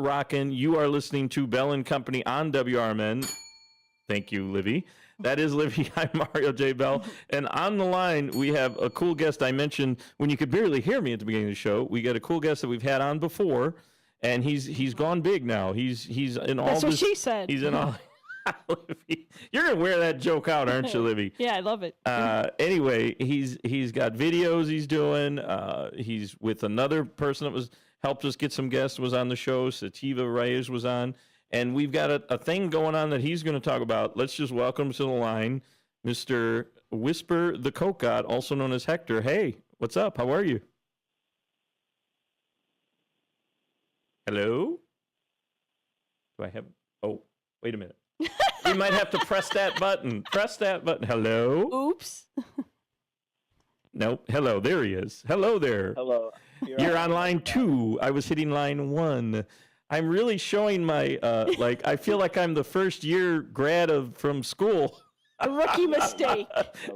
rocking. You are listening to Bell and Company on WRMN. Thank you, Livy. That is Livy. I'm Mario J. Bell. And on the line, we have a cool guest I mentioned when you could barely hear me at the beginning of the show. We got a cool guest that we've had on before, and he's gone big now. He's in all That's what this, she said. He's in all... Livy, you're going to wear that joke out, aren't you, Livy? Yeah, I love it. Anyway, he's got videos he's doing. He's with another person that was helped us get some guests, was on the show. Sativa Reyes was on. And we've got a thing going on that he's going to talk about. Let's just welcome to the line Mr. Whisper the Coke God, also known as Hector. Hey, what's up? How are you? Hello? Do I have... Oh, wait a minute. You might have to press that button. Press that button. Hello? Oops. Nope. Hello. There he is. Hello there. Hello. You're on line 2. I was hitting line 1. I'm really showing my, I feel like I'm the first year grad from school. A rookie mistake.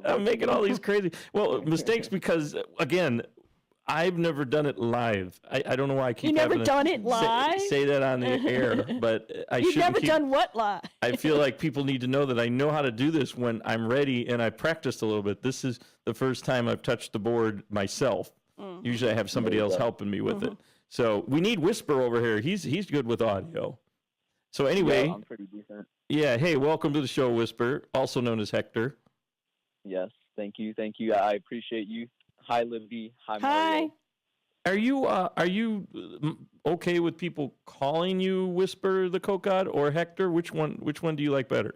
I'm making all these crazy, mistakes because, again, I've never done it live. I don't know why I keep You never done it live? Say that on the air, but I shouldn't. You've never done what live? I feel like people need to know that I know how to do this when I'm ready and I practiced a little bit. This is the first time I've touched the board myself. Usually I have somebody else helping me with it. So we need Whisper over here. He's good with audio. So anyway, yeah, I'm pretty decent. Yeah, hey, welcome to the show, Whisper, also known as Hector. Yes, thank you. I appreciate you. Hi, Libby. Hi, Hi. Mario. Are you okay with people calling you Whisper the Coke God or Hector? Which one do you like better?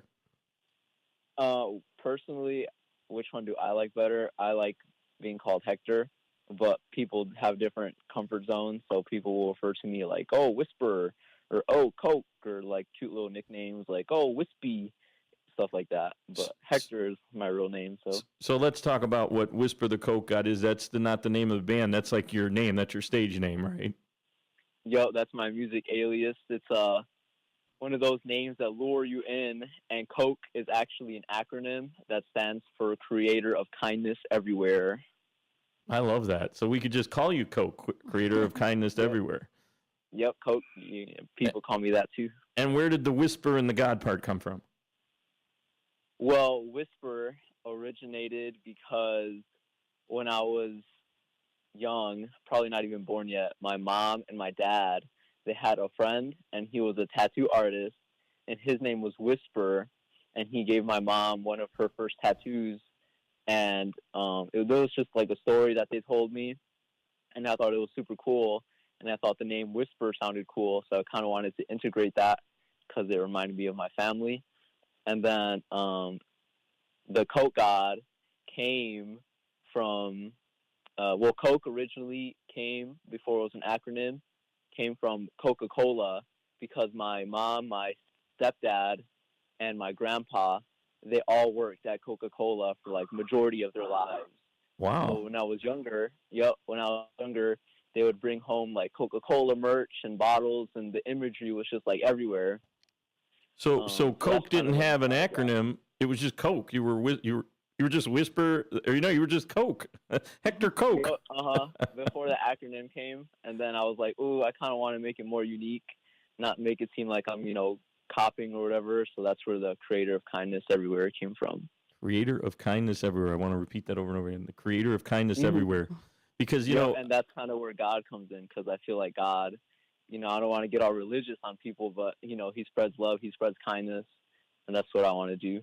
Personally, which one do I like better? I like being called Hector, but people have different comfort zones, so people will refer to me like, oh, Whisper, or oh, Coke, or like cute little nicknames like, oh, Wispy, stuff like that. But Hector is my real name. So let's talk about what Whisper the Coke God is. That's not the name of the band. That's like your name. That's your stage name, right? Yo, that's my music alias. It's one of those names that lure you in, and Coke is actually an acronym that stands for Creator of Kindness Everywhere. I love that. So we could just call you Coke, Creator of Kindness Everywhere. Yep, Coke. People call me that too. And where did the Whisper and the God part come from? Well, Whisper originated because when I was young, probably not even born yet, my mom and my dad, they had a friend, and he was a tattoo artist, and his name was Whisper, and he gave my mom one of her first tattoos, and it was just like a story that they told me, and I thought it was super cool, and I thought the name Whisper sounded cool, so I kind of wanted to integrate that because it reminded me of my family. And then the Coke God came from, Coke originally came, before it was an acronym, came from Coca-Cola, because my mom, my stepdad, and my grandpa, they all worked at Coca-Cola for like majority of their lives. Wow. So when I was younger, they would bring home like Coca-Cola merch and bottles, and the imagery was just like everywhere. So Coke didn't have an acronym. It was just Coke. You were just Whisper, or you were just Coke. Hector Coke. Before the acronym came, and then I was like, ooh, I kind of want to make it more unique, not make it seem like I'm, copying or whatever. So that's where the Creator of Kindness Everywhere came from. Creator of Kindness Everywhere. I want to repeat that over and over again. The Creator of Kindness Everywhere. Because, and that's kind of where God comes in, because I feel like God, I don't want to get all religious on people, but, he spreads love, he spreads kindness, and that's what I want to do.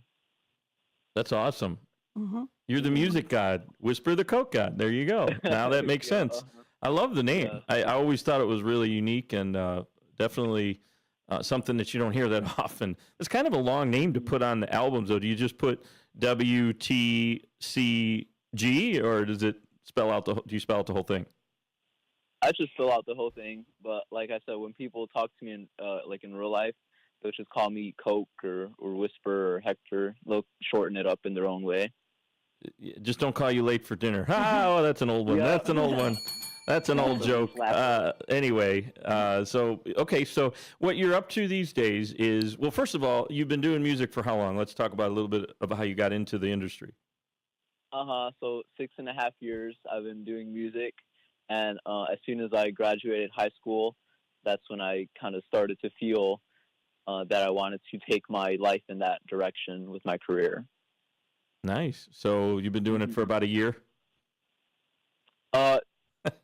That's awesome. Mm-hmm. You're the music god, Whisper the Coke God. There you go. Now that makes sense. I love the name. Yeah. I always thought it was really unique and definitely something that you don't hear that often. It's kind of a long name to put on the albums, though. Do you just put WTCG, or does it do you spell out the whole thing? I just fill out the whole thing, but like I said, when people talk to me in real life, they'll just call me Coke or Whisper or Hector. They'll shorten it up in their own way. Just don't call you late for dinner. Oh, that's an old one. Yeah. That's an old one. That's an old joke. Anyway, so what you're up to these days is, well, first of all, you've been doing music for how long? Let's talk about a little bit about how you got into the industry. So 6.5 years I've been doing music. And as soon as I graduated high school, that's when I kind of started to feel that I wanted to take my life in that direction with my career. Nice. So you've been doing it for about a year?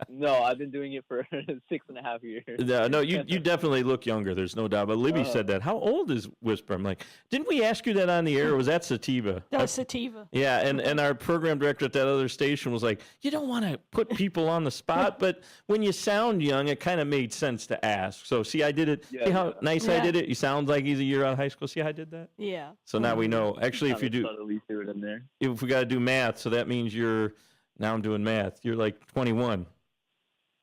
No, I've been doing it for 6.5 years. No, you definitely look younger. There's no doubt. But Libby said that. How old is Whisper? I'm like, didn't we ask you that on the air? Or was that Sativa? That was Sativa. Yeah, and our program director at that other station was like, you don't want to put people on the spot, but when you sound young, it kind of made sense to ask. So see, I did it. Yeah, see how nice I Yeah. did it? You sound like he's a year out of high school. See how I did that? Yeah. So now we know. Actually, if you do, subtly threw it in there. if we got to do math, so that means now I'm doing math. You're like 21.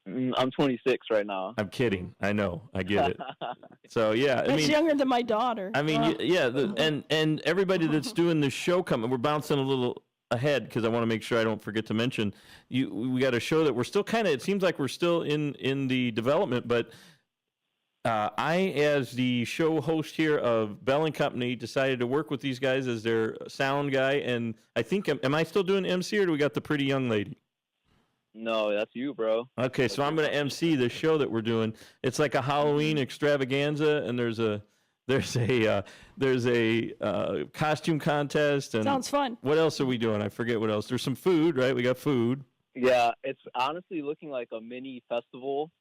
I'm 26 right now. I'm kidding. I know. I get it. So yeah, I That's mean, younger than my daughter. I mean, yeah, and everybody that's doing this show coming, we're bouncing a little ahead because I want to make sure I don't forget to mention we got a show that we're still kind of. It seems like we're still in the development, but I, as the show host here of Bell and Company, decided to work with these guys as their sound guy, and I think am I still doing MC or do we got the pretty young lady? No, that's you, bro. Okay, so I'm going to MC the show that we're doing. It's like a Halloween extravaganza, and there's a costume contest. And Sounds fun. what else are we doing? I forget what else. There's some food, right? We got food. Yeah, it's honestly looking like a mini festival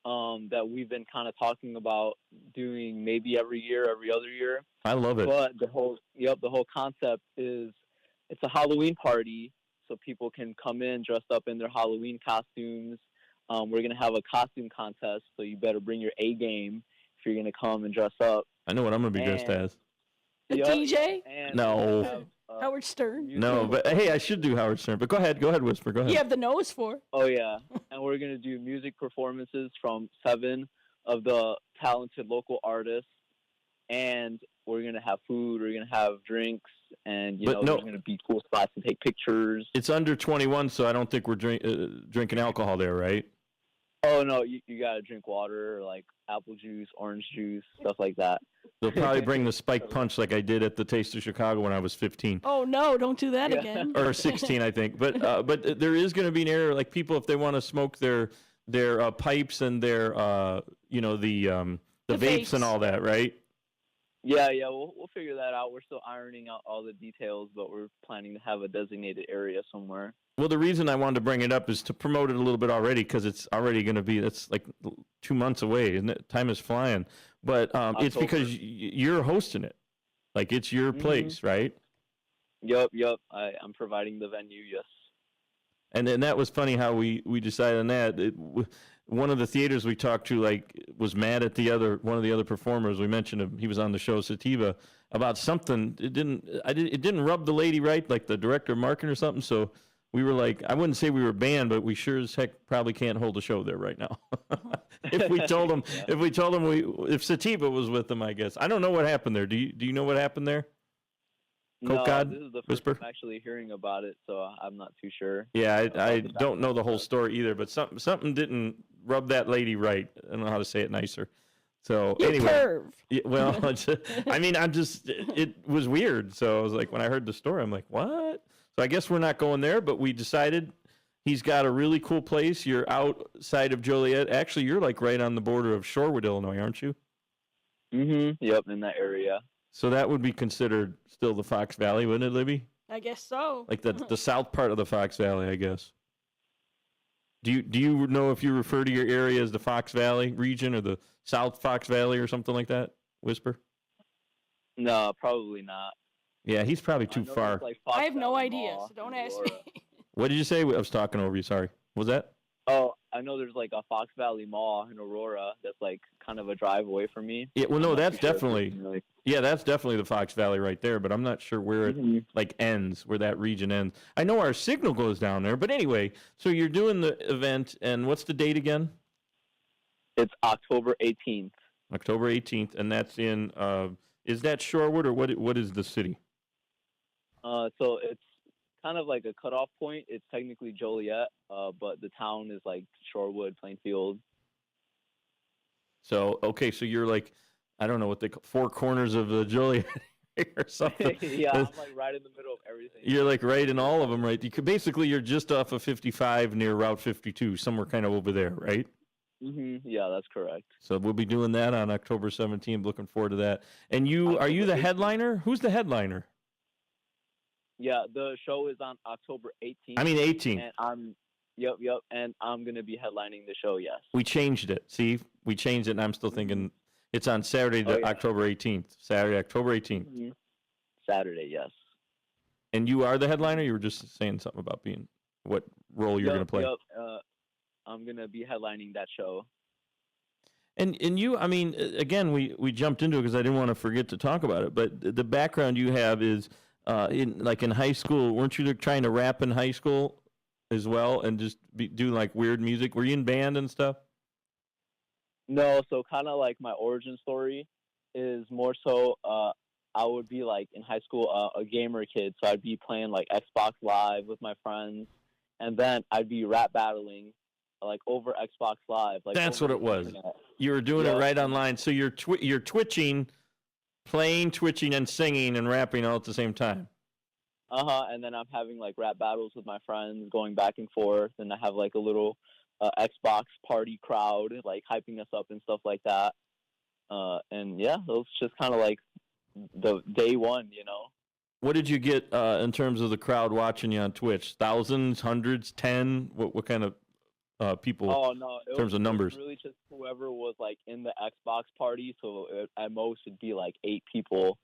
that we've been kind of talking about doing maybe every year, every other year. I love it. But the whole concept is it's a Halloween party. So people can come in dressed up in their Halloween costumes. We're going to have a costume contest, so you better bring your A game if you're going to come and dress up. I know what I'm going to be dressed as. The DJ? And No. we have, Howard Stern. No, but hey, I should do Howard Stern. But go ahead, Whisper. Go ahead. You have the nose for. Oh, yeah. And we're going to do music performances from 7 of the talented local artists. And we're going to have food. We're going to have drinks. And, there's going to be cool spots to take pictures. It's under 21, so I don't think we're drinking alcohol there, right? Oh, no, you got to drink water, like apple juice, orange juice, stuff like that. They'll probably bring the spike punch like I did at the Taste of Chicago when I was 15. Oh, no, don't do that again. Or 16, I think. But there is going to be an area, like people, if they want to smoke their pipes and their, the vapes and all that, right? Yeah, we'll figure that out. We're still ironing out all the details, but we're planning to have a designated area somewhere. Well, the reason I wanted to bring it up is to promote it a little bit already because it's already going to be, it's like 2 months away, isn't it? Time is flying. But it's because you're hosting it. Like, it's your place, right? Yep. I'm providing the venue, yes. And then that was funny how we decided on that. One of the theaters we talked to was mad at one of the other performers. We mentioned him. He was on the show Sativa about something. It didn't rub the lady right, like the director of marketing or something. So we were like, I wouldn't say we were banned, but we sure as heck probably can't hold a show there right now. If we told him, if Sativa was with them, I guess. I don't know what happened there. Do you know what happened there? No, God, this is the first Whisper? time actually hearing about it, so I'm not too sure. Yeah, I don't know the whole story either, but something didn't rub that lady right. I don't know how to say it nicer. So You anyway, perv. yeah, well, it was weird. So I was like, when I heard the story, I'm like, what? So I guess we're not going there, but we decided he's got a really cool place. You're outside of Joliet. Actually, you're like right on the border of Shorewood, Illinois, aren't you? Mm-hmm. Yep, in that area. So that would be considered still the Fox Valley, wouldn't it, Libby? I guess so. Like the south part of the Fox Valley, I guess. Do you know if you refer to your area as the Fox Valley region or the South Fox Valley or something like that? Whisper? No, probably not. Yeah, he's probably too far. Like I have no Valley idea, Mall so don't in ask Aurora. me. What did you say? I was talking over you. Sorry. What was that? Oh, I know there's like a Fox Valley Mall in Aurora that's like kind of a drive away from me. Yeah, well, no, I'm not that's too sure if definitely it's, like, that's definitely the Fox Valley right there. But I'm not sure where it like ends, where that region ends. I know our signal goes down there, but anyway. So you're doing the event, and what's the date again? It's October 18th. October 18th, and that's in. Is that Shorewood or what is the city? So it's kind of like a cutoff point. It's technically Joliet, but the town is like Shorewood, Plainfield. So okay, so you're like, I don't know what they call four corners of the Joliet or something. Yeah, I'm like right in the middle of everything. You're like right in all of them, right? You're just off of 55 near Route 52, somewhere kind of over there, right? Yeah, that's correct. So we'll be doing that on October 17th. Looking forward to that. And are you October the 18th. headliner? Who's the headliner? Yeah, the show is on October 18th. I mean 18th. And Yep, and I'm gonna be headlining the show. Yes. We changed it. See, we changed it, and I'm still thinking it's on Saturday, October 18th. Saturday, October 18th. Saturday, yes. And you are the headliner. You were just saying something about being what role you're going to play. Yep. I'm gonna be headlining that show. And you, I mean, again, we jumped into it because I didn't want to forget to talk about it. But the background you have is in high school. Weren't you trying to rap in high school as well, and just do like weird music? Were you in band and stuff? No, so kind of like my origin story is more so I would be like in high school a gamer kid, so I'd be playing like Xbox Live with my friends, and then I'd be rap battling like over Xbox Live. Like that's what it was. Internet. You were doing it right online, so you're twitching, playing, twitching, and singing and rapping all at the same time. And then I'm having like rap battles with my friends, going back and forth, and I have like a little Xbox party crowd like hyping us up and stuff like that. And yeah, it was just kind of like the day one, you know. What did you get in terms of the crowd watching you on Twitch? Thousands, hundreds, 10? What kind of people? Oh no, in terms of numbers. It was really just whoever was like in the Xbox party. So at most it'd be like 8 people.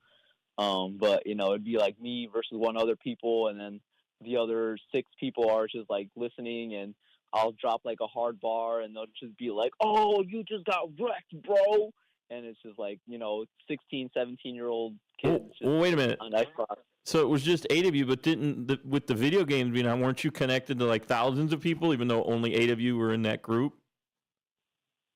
But you know, it'd be like me versus 1 other people, and then the other 6 people are just like listening, and I'll drop like a hard bar, and they'll just be like, "Oh, you just got wrecked, bro!" And it's just like, you know, 16, 17-year-old kids. Well, wait a minute. On Xbox. So it was just 8 of you, but with the video games being on, weren't you connected to like thousands of people, even though only 8 of you were in that group?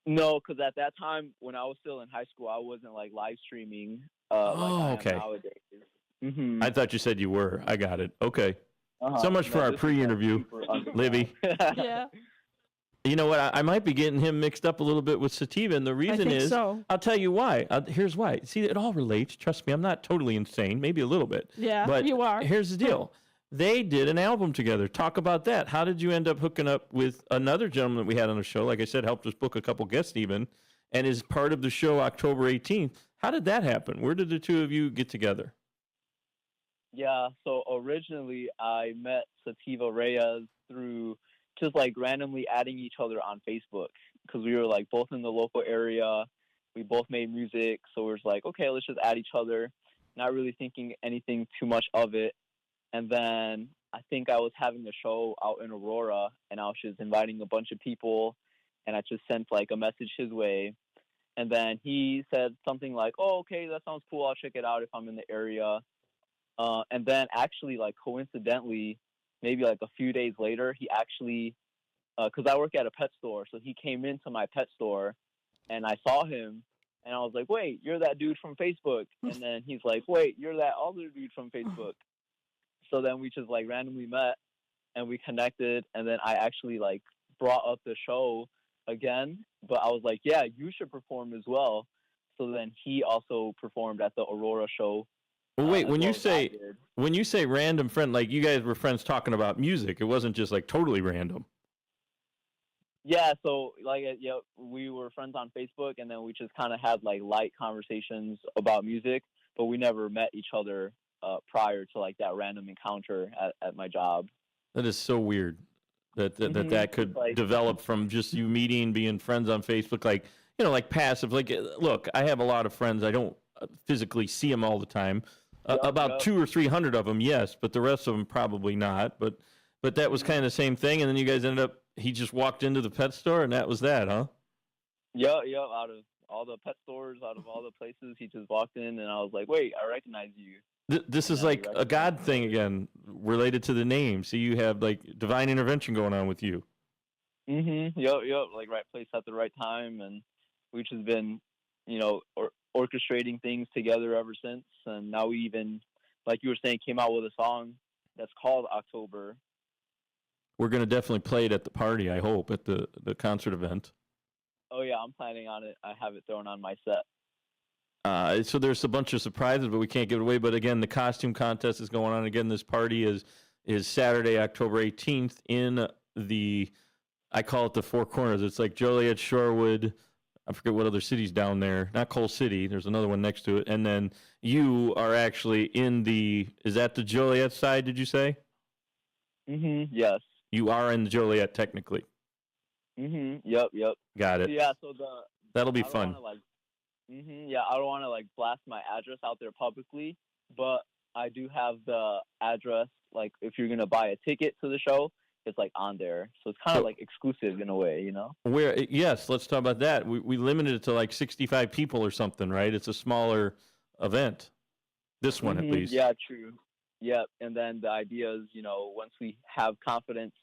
No, because at that time, when I was still in high school, I wasn't like live streaming. Okay. Nowadays. I thought you said you were. I got it. Okay. So much for our pre-interview, Libby. Yeah. You know what? I might be getting him mixed up a little bit with Sativa, and the reason is, so. I'll tell you why. Here's why. See, it all relates. Trust me, I'm not totally insane. Maybe a little bit. Yeah, but you are. Here's the deal. They did an album together. Talk about that. How did you end up hooking up with another gentleman that we had on the show? Like I said, helped us book a couple guests even, and is part of the show October 18th. How did that happen? Where did the two of you get together? Yeah, so originally I met Sativa Reyes through just like randomly adding each other on Facebook, because we were like both in the local area. We both made music, so we were like, okay, let's just add each other, not really thinking anything too much of it. And then I think I was having a show out in Aurora, and I was just inviting a bunch of people, and I just sent like a message his way. And then he said something like, oh, okay, that sounds cool. I'll check it out if I'm in the area. And then actually, like, coincidentally, maybe like a few days later, he actually, because I work at a pet store, so he came into my pet store, and I saw him, and I was like, wait, you're that dude from Facebook. And then he's like, wait, you're that other dude from Facebook. So then we just like randomly met, and we connected, and then I actually like brought up the show again, but I was like, yeah, you should perform as well. So then he also performed at the Aurora show. Well, wait, when you say random friend, like you guys were friends talking about music, it wasn't just like totally random. Yeah, so like we were friends on Facebook, and then we just kind of had like light conversations about music, but we never met each other prior to like that random encounter at my job. That is so weird that could like, develop from just you meeting, being friends on Facebook, like, you know, like passive. Like, look, I have a lot of friends. I don't physically see them all the time. About 200 or 300 of them, yes, but the rest of them probably not. But that was kind of the same thing. And then you guys ended up, he just walked into the pet store, and that was that, huh? Yeah. Out of all the pet stores, out of all the places, he just walked in, and I was like, wait, I recognize you. This is like a God thing again, related to the name. So you have like divine intervention going on with you. Yep. Like right place at the right time, and we've just been, you know, orchestrating things together ever since. And now we even, like you were saying, came out with a song that's called October. We're gonna definitely play it at the party. I hope at the concert event. Oh yeah, I'm planning on it. I have it thrown on my set. So there's a bunch of surprises, but we can't give it away. But again, the costume contest is going on. Again, this party is Saturday, October 18th in the I call it the Four Corners. It's like Joliet, Shorewood. I forget what other city's down there. Not Coal City. There's another one next to it. And then you are actually in the. Is that the Joliet side? Did you say? Yes. You are in Joliet technically. Yep. Got it. So, yeah. So that'll be fun. Yeah, I don't want to like blast my address out there publicly, but I do have the address. Like, if you're gonna buy a ticket to the show, it's like on there, so it's kind of like exclusive in a way, you know. Where? Yes, let's talk about that. We limited it to like 65 people or something, right? It's a smaller event. This one, at least. Yeah, true. Yep. And then the idea is, you know, once we have confidence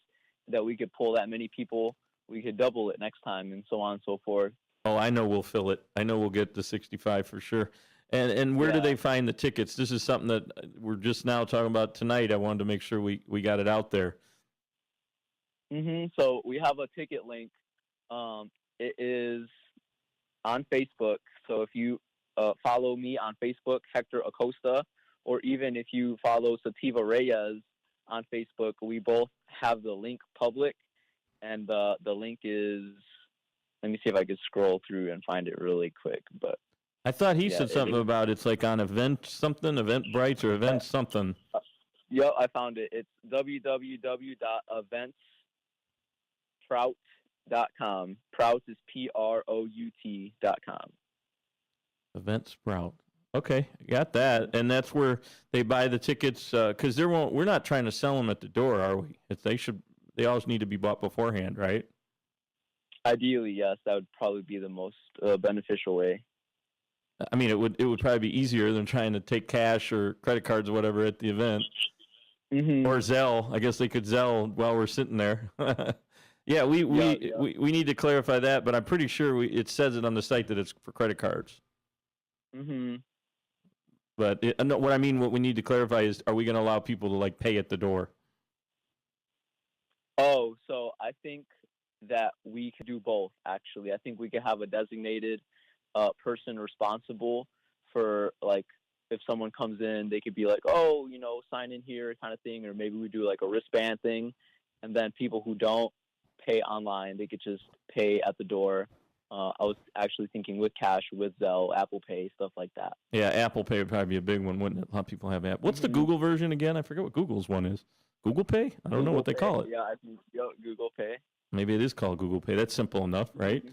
that we could pull that many people, we could double it next time, and so on and so forth. Oh, I know we'll fill it. I know we'll get the 65 for sure. And where do they find the tickets? This is something that we're just now talking about tonight. I wanted to make sure we got it out there. So we have a ticket link. It is on Facebook. So if you follow me on Facebook, Hector Acosta, or even if you follow Sativa Reyes on Facebook, we both have the link public. And the link is, let me see if I could scroll through and find it really quick. But I thought he said something about it's like on Eventbrite or event something. Yep, I found it. It's www.eventsprout.com. Prout is PROUT.com. Event Sprout. Okay, got that. And that's where they buy the tickets because we're not trying to sell them at the door, are we? They always need to be bought beforehand, right? Ideally, yes. That would probably be the most beneficial way. I mean, it would probably be easier than trying to take cash or credit cards or whatever at the event. Or Zelle. I guess they could Zelle while we're sitting there. Yeah, we need to clarify that, but I'm pretty sure it says it on the site that it's for credit cards. But what we need to clarify is, are we going to allow people to like pay at the door? Oh, so I think that we could do both, actually. I think we could have a designated person responsible for, like, if someone comes in, they could be like, oh, you know, sign in here kind of thing, or maybe we do like a wristband thing, and then people who don't pay online, they could just pay at the door. I was actually thinking with cash, with Zelle, Apple Pay, stuff like that. Yeah, Apple Pay would probably be a big one, wouldn't it? A lot of people have Apple. What's the Google version again? I forget what Google's one is. Google Pay? I don't know what they call it. Yeah, I think Google Pay. Maybe it is called Google Pay. That's simple enough, right?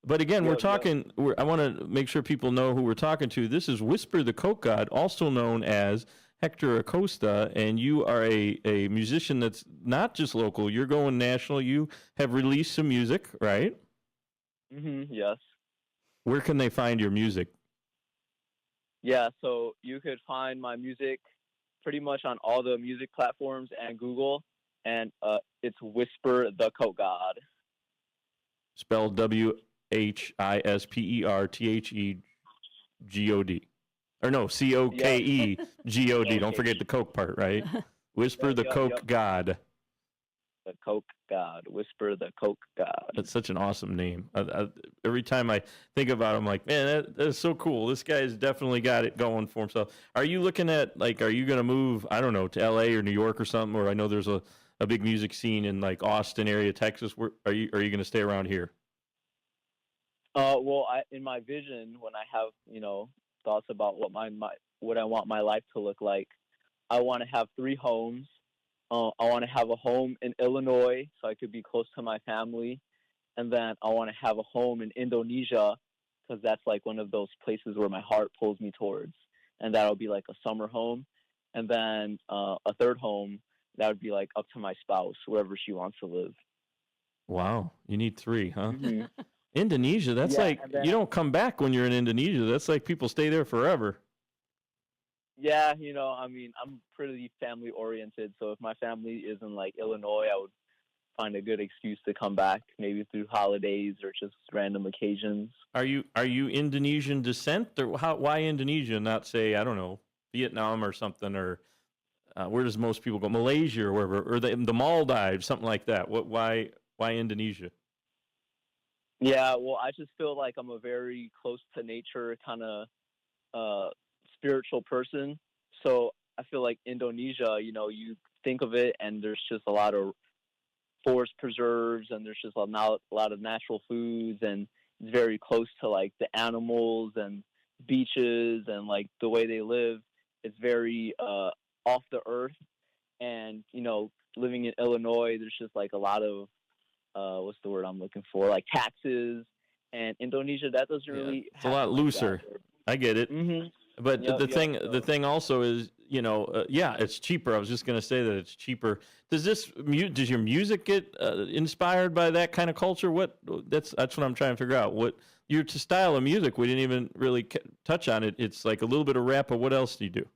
But again, we're talking. I want to make sure people know who we're talking to. This is Whisper the Coke God, also known as Hector Acosta, and you are a musician that's not just local. You're going national. You have released some music, right? Yes. Where can they find your music? Yeah, so you could find my music pretty much on all the music platforms and Google, and it's Whisper the Coke God. Spelled WHISPERTHEGOD. Or no, COKEGOD. Don't forget the Coke part, right? Whisper the Coke God. The Coke God. Whisper the Coke God. That's such an awesome name. Every time I think about it, I'm like, man, that's so cool. This guy's definitely got it going for himself. Are you looking at, like, are you going to move, I don't know, to LA or New York or something? Or I know there's a big music scene in, like, Austin area, Texas. Where are you going to stay around here? Well, in my vision, when I have, you know, thoughts about what what I want my life to look like, I want to have 3 homes. I want to have a home in Illinois so I could be close to my family. And then I want to have a home in Indonesia because that's like one of those places where my heart pulls me towards. And that'll be like a summer home. And then a 3rd home, that would be like up to my spouse, wherever she wants to live. Wow. You need 3, huh? Indonesia, that's you don't come back when you're in Indonesia. That's like people stay there forever. Yeah, you know, I mean, I'm pretty family oriented, so if my family is in like Illinois, I would find a good excuse to come back, maybe through holidays or just random occasions. Are you Indonesian descent, or why Indonesia, not say, I don't know, Vietnam or something, or where does most people go? Malaysia or wherever, or the Maldives, something like that. Why Indonesia? Yeah, well, I just feel like I'm a very close to nature kind of spiritual person. So I feel like Indonesia, you know, you think of it and there's just a lot of forest preserves, and there's just a lot of natural foods, and it's very close to like the animals and beaches and like the way they live. It's very off the earth, and living in Illinois, there's just like a lot of what's the word I'm looking for, like taxes. And Indonesia, that doesn't really. It's a lot looser. I get it. Mm-hmm. But the thing also is, it's cheaper. I was just going to say that it's cheaper. Does your music get inspired by that kind of culture? That's what I'm trying to figure out. What your style of music? We didn't even really touch on it. It's like a little bit of rap, but what else do you do?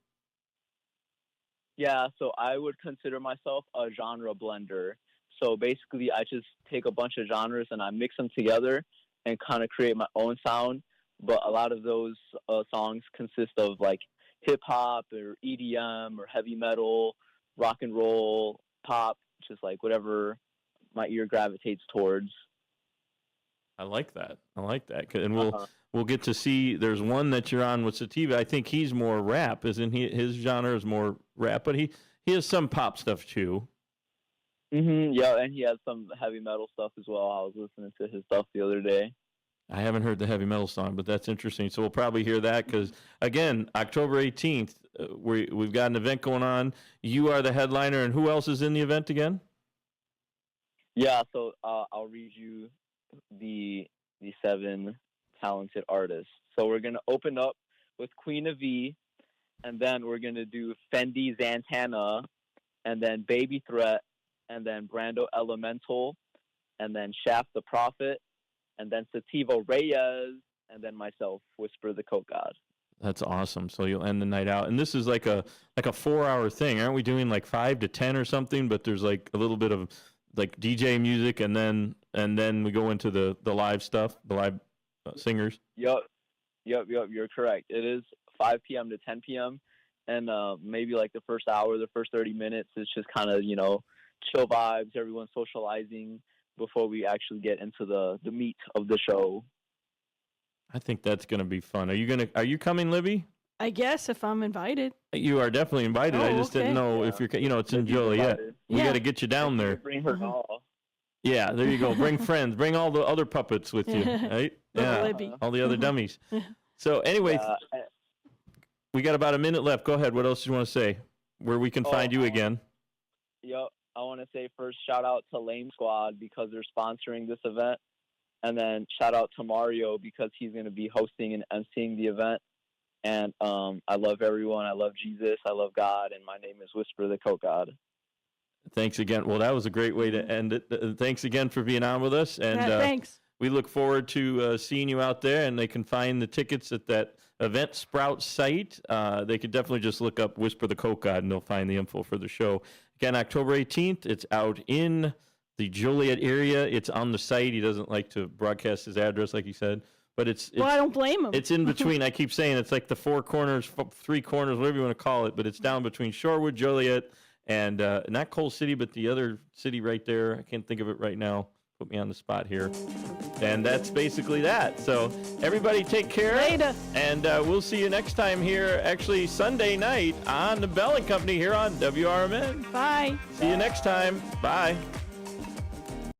Yeah, so I would consider myself a genre blender. So basically, I just take a bunch of genres and I mix them together and kind of create my own sound. But a lot of those songs consist of like hip hop or EDM or heavy metal, rock and roll, pop, just like whatever my ear gravitates towards. I like that. And we'll get to see. There's one that you're on with Sativa. I think he's more rap, isn't he? His genre is more rap, but he has some pop stuff too. Yeah, and he has some heavy metal stuff as well. I was listening to his stuff the other day. I haven't heard the heavy metal song, but that's interesting. So we'll probably hear that because, again, October 18th, we've got an event going on. You are the headliner, and who else is in the event again? Yeah, so I'll read you the 7 talented artists. So we're going to open up with Queen of E, and then we're going to do Fendi Zantana, and then Baby Threat, and then Brando Elemental, and then Shaft the Prophet, and then Sativa Reyes, and then myself, Whisper the Coke God. That's awesome. So you'll end the night out, and this is like a 4-hour thing, aren't we? Doing like 5 to 10 or something, but there's like a little bit of like DJ music, and then we go into the live stuff, the live singers. Yep. You're correct. It is 5 p.m. to 10 p.m. and maybe like the first hour, the first 30 minutes is just kind of chill vibes, everyone socializing before we actually get into the meat of the show. I think that's going to be fun. Are you coming, Libby? I guess if I'm invited. You are definitely invited. I just didn't know if you're, it's in Joliet. We got to get you down there. Bring her doll. Yeah, there you go. Bring friends. Bring all the other puppets with you, right? Yeah, Libby. all the other dummies. So anyway, we got about a minute left. Go ahead. What else do you want to say? Where we can find you again? Yep. I want to say first shout out to Lame Squad because they're sponsoring this event. And then shout out to Mario because he's going to be hosting and emceeing the event. And I love everyone. I love Jesus. I love God. And my name is Whisper the Coke God. Thanks again. Well, that was a great way to end it. Thanks again for being on with us. And thanks. We look forward to seeing you out there. And they can find the tickets at that Event Sprout site. They could definitely just look up Whisper the Coke God and they'll find the info for the show. Again, October 18th. It's out in the Joliet area. It's on the site. He doesn't like to broadcast his address, like he said. But it's I don't blame him. It's in between. I keep saying it's like the 4 corners, 3 corners, whatever you want to call it. But it's down between Shorewood, Joliet, and not Coal City, but the other city right there. I can't think of it right now. Put me on the spot here. And that's basically that. So everybody take care. Later. And we'll see you next time here, actually Sunday night on the Bell & Company here on WRMN. Bye. See you next time. Bye.